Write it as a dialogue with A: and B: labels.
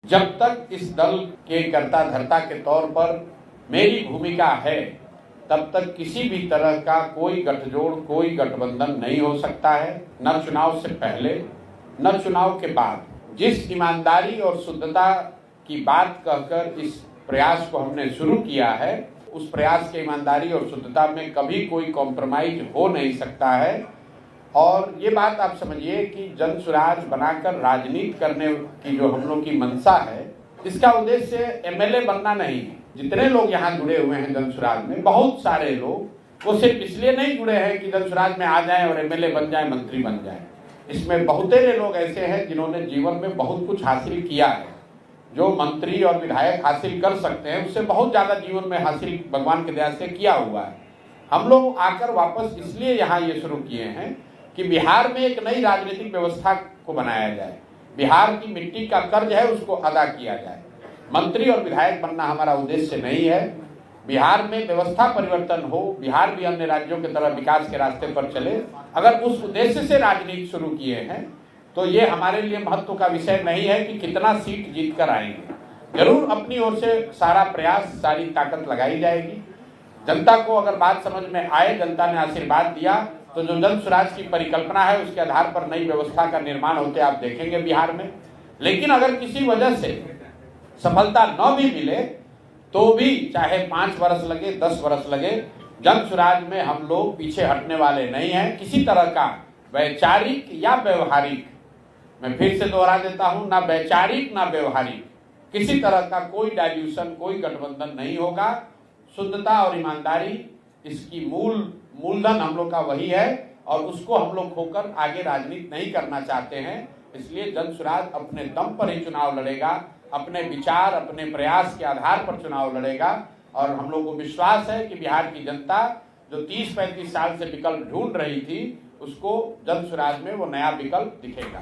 A: जब तक इस दल के कर्ता धर्ता के तौर पर मेरी भूमिका है, तब तक किसी भी तरह का कोई गठजोड़, कोई गठबंधन नहीं हो सकता है, न चुनाव से पहले न चुनाव के बाद। जिस ईमानदारी और शुद्धता की बात कहकर इस प्रयास को हमने शुरू किया है, उस प्रयास के ईमानदारी और शुद्धता में कभी कोई कॉम्प्रोमाइज हो नहीं सकता है। और ये बात आप समझिए कि जन सुराज बनाकर राजनीति करने की जो हम लोग की मंशा है, इसका उद्देश्य एमएलए बनना नहीं है। जितने लोग यहाँ जुड़े हुए हैं जन सुराज में, बहुत सारे लोग वो सिर्फ इसलिए नहीं जुड़े हैं कि जन सुराज में आ जाएं और एमएलए बन जाएं, मंत्री बन जाएं। इसमें बहुतेरे लोग ऐसे हैं जिन्होंने जीवन में बहुत कुछ हासिल किया है। जो मंत्री और विधायक हासिल कर सकते हैं, उससे बहुत ज्यादा जीवन में हासिल भगवान की दया से किया हुआ है। हम लोग आकर वापस इसलिए यहाँ ये शुरू किए हैं कि बिहार में एक नई राजनीतिक व्यवस्था को बनाया जाए, बिहार की मिट्टी का कर्ज है उसको अदा किया जाए। मंत्री और विधायक बनना हमारा उद्देश्य नहीं है। बिहार में व्यवस्था परिवर्तन हो, बिहार भी अन्य राज्यों की तरह विकास के रास्ते पर चले। अगर उस उद्देश्य से राजनीति शुरू किए हैं तो ये हमारे लिए महत्व का विषय नहीं है कि कितना सीट जीत कर आएंगे। जरूर अपनी ओर से सारा प्रयास, सारी ताकत लगाई जाएगी। जनता को अगर बात समझ में आए, जनता ने आशीर्वाद दिया, तो जो जन सुराज की परिकल्पना है उसके आधार पर नई व्यवस्था का निर्माण होते आप देखेंगे बिहार में। लेकिन अगर किसी वजह से सफलता न भी मिले तो भी, चाहे 5 वर्ष लगे, 10 वर्ष लगे, जन सुराज में हम लोग पीछे हटने वाले नहीं हैं। किसी तरह का वैचारिक या व्यवहारिक, मैं फिर से दोहरा देता हूं, ना वैचारिक ना व्यवहारिक, किसी तरह का कोई डाइल्यूशन, कोई गठबंधन नहीं होगा। शुद्धता और ईमानदारी इसकी मूलधन हम लोग का वही है और उसको हम लोग खोकर आगे राजनीति नहीं करना चाहते हैं। इसलिए जन सुराज अपने दम पर ही चुनाव लड़ेगा, अपने विचार, अपने प्रयास के आधार पर चुनाव लड़ेगा। और हम लोग को विश्वास है कि बिहार की जनता जो 30-35 साल से विकल्प ढूंढ रही थी, उसको जन सुराज में वो नया विकल्प दिखेगा।